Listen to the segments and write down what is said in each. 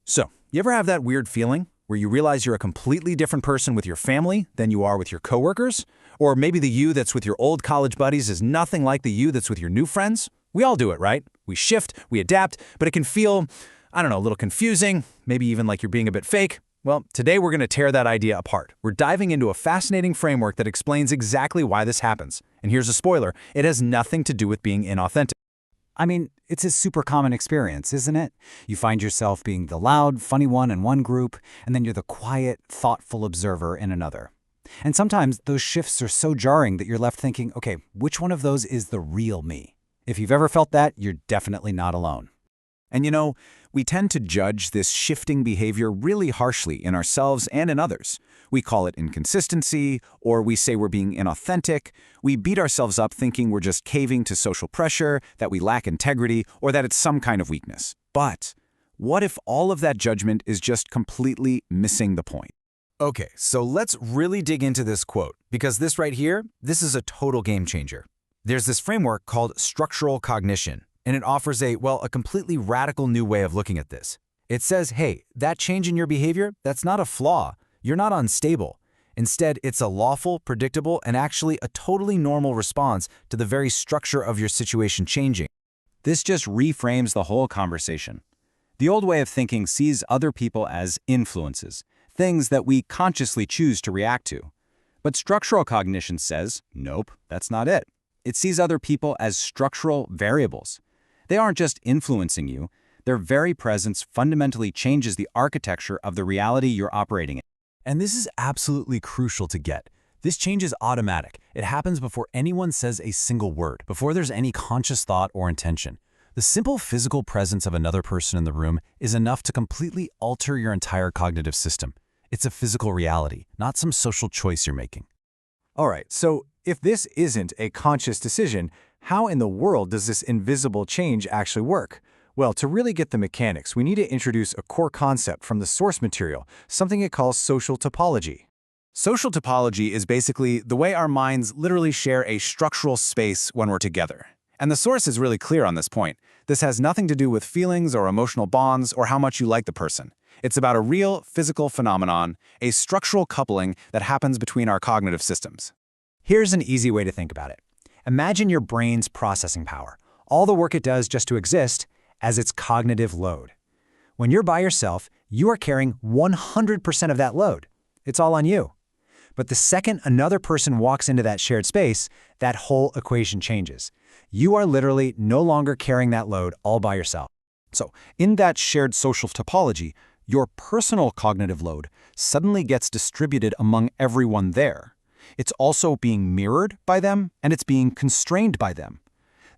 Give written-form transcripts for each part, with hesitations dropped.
So, you ever have that weird feeling where you realize you're a completely different person with your family than you are with your coworkers? Or maybe the you that's with your old college buddies is nothing like the you that's with your new friends? We all do it, right? We shift, we adapt, but it can feel, I don't know, a little confusing, maybe even like you're being a bit fake. Well, today we're going to tear that idea apart. We're diving into a fascinating framework that explains exactly why this happens. And here's a spoiler, it has nothing to do with being inauthentic. I mean, it's a super common experience, isn't it? You find yourself being the loud, funny one in one group, and then you're the quiet, thoughtful observer in another. And sometimes those shifts are so jarring that you're left thinking, okay, which one of those is the real me? If you've ever felt that, you're definitely not alone. And you know, we tend to judge this shifting behavior really harshly in ourselves and in others. We call it inconsistency, or we say we're being inauthentic. We beat ourselves up thinking we're just caving to social pressure, that we lack integrity, or that it's some kind of weakness. But what if all of that judgment is just completely missing the point? Okay, so let's really dig into this quote, because this right here, this is a total game changer. There's this framework called structural cognition, and it offers a completely radical new way of looking at this. It says, hey, that change in your behavior, that's not a flaw. You're not unstable. Instead, it's a lawful, predictable, and actually a totally normal response to the very structure of your situation changing. This just reframes the whole conversation. The old way of thinking sees other people as influences, things that we consciously choose to react to. But structural cognition says, nope, that's not it. It sees other people as structural variables. They aren't just influencing you. Their very presence fundamentally changes the architecture of the reality you're operating in. And this is absolutely crucial to get. This change is automatic. It happens before anyone says a single word, before there's any conscious thought or intention. The simple physical presence of another person in the room is enough to completely alter your entire cognitive system. It's a physical reality, not some social choice you're making. All right, so if this isn't a conscious decision, how in the world does this invisible change actually work? Well, to really get the mechanics, we need to introduce a core concept from the source material, something it calls social topology. Social topology is basically the way our minds literally share a structural space when we're together. And the source is really clear on this point. This has nothing to do with feelings or emotional bonds or how much you like the person. It's about a real physical phenomenon, a structural coupling that happens between our cognitive systems. Here's an easy way to think about it. Imagine your brain's processing power, all the work it does just to exist, as its cognitive load. When you're by yourself, you are carrying 100% of that load. It's all on you. But the second another person walks into that shared space, that whole equation changes. You are literally no longer carrying that load all by yourself. So, in that shared social topology, your personal cognitive load suddenly gets distributed among everyone there. It's also being mirrored by them, and it's being constrained by them.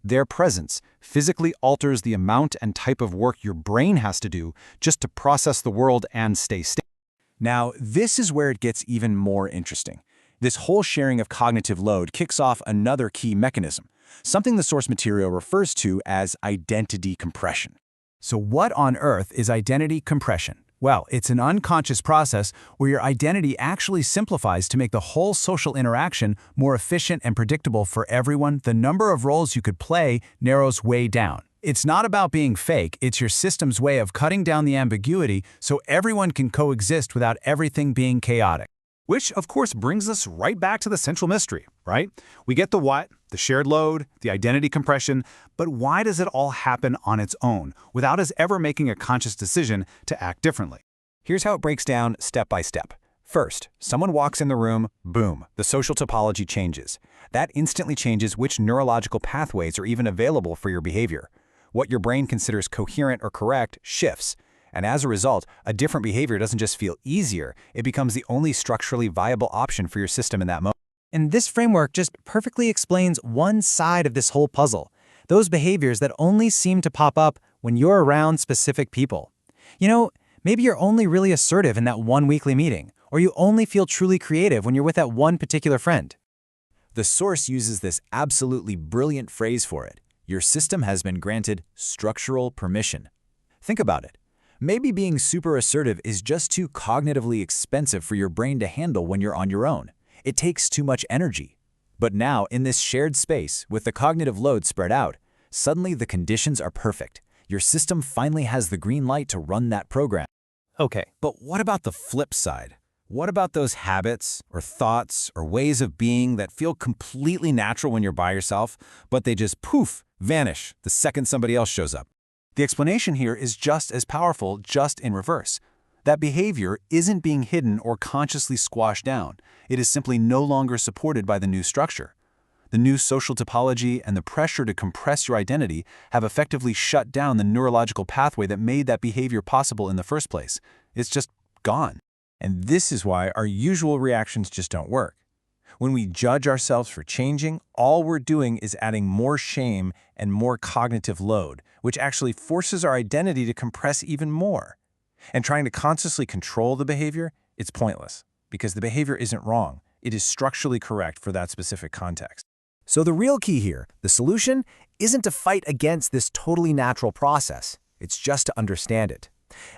Their presence physically alters the amount and type of work your brain has to do just to process the world and stay stable. Now, this is where it gets even more interesting. This whole sharing of cognitive load kicks off another key mechanism, something the source material refers to as identity compression. So what on earth is identity compression? Well, it's an unconscious process where your identity actually simplifies to make the whole social interaction more efficient and predictable for everyone. The number of roles you could play narrows way down. It's not about being fake, it's your system's way of cutting down the ambiguity so everyone can coexist without everything being chaotic. Which, of course, brings us right back to the central mystery, right? We get the what, the shared load, the identity compression, but why does it all happen on its own, without us ever making a conscious decision to act differently? Here's how it breaks down step by step. First, someone walks in the room, boom, the social topology changes. That instantly changes which neurological pathways are even available for your behavior. What your brain considers coherent or correct shifts. And as a result, a different behavior doesn't just feel easier, it becomes the only structurally viable option for your system in that moment. And this framework just perfectly explains one side of this whole puzzle, those behaviors that only seem to pop up when you're around specific people. You know, maybe you're only really assertive in that one weekly meeting, or you only feel truly creative when you're with that one particular friend. The source uses this absolutely brilliant phrase for it. Your system has been granted structural permission. Think about it. Maybe being super assertive is just too cognitively expensive for your brain to handle when you're on your own. It takes too much energy. But now, in this shared space, with the cognitive load spread out, suddenly the conditions are perfect. Your system finally has the green light to run that program. Okay, But what about the flip side? What about those habits or thoughts or ways of being that feel completely natural when you're by yourself, but they just poof, vanish the second somebody else shows up? The explanation here is just as powerful, just in reverse. That behavior isn't being hidden or consciously squashed down. It is simply no longer supported by the new structure. The new social topology and the pressure to compress your identity have effectively shut down the neurological pathway that made that behavior possible in the first place. It's just gone. And this is why our usual reactions just don't work. When we judge ourselves for changing, all we're doing is adding more shame and more cognitive load, which actually forces our identity to compress even more. And trying to consciously control the behavior, it's pointless, because the behavior isn't wrong. It is structurally correct for that specific context. so the real key here, the solution, isn't to fight against this totally natural process. It's just to understand it.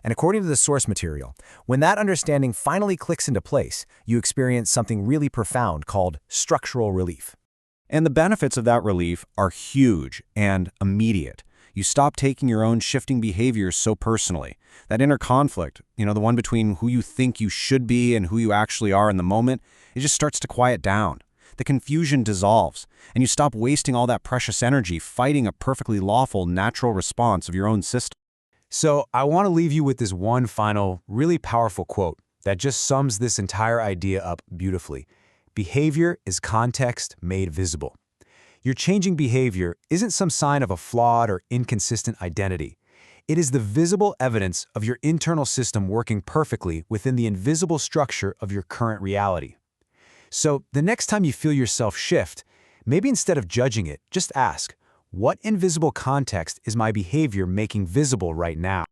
And according to the source material, when that understanding finally clicks into place, you experience something really profound called structural relief. And the benefits of that relief are huge and immediate. You stop taking your own shifting behaviors so personally. That inner conflict, the one between who you think you should be and who you actually are in the moment, it just starts to quiet down. The confusion dissolves, and you stop wasting all that precious energy fighting a perfectly lawful, natural response of your own system. So I want to leave you with this one final, really powerful quote that just sums this entire idea up beautifully. Behavior is context made visible. Your changing behavior isn't some sign of a flawed or inconsistent identity. It is the visible evidence of your internal system working perfectly within the invisible structure of your current reality. So the next time you feel yourself shift, maybe instead of judging it, just ask, what invisible context is my behavior making visible right now?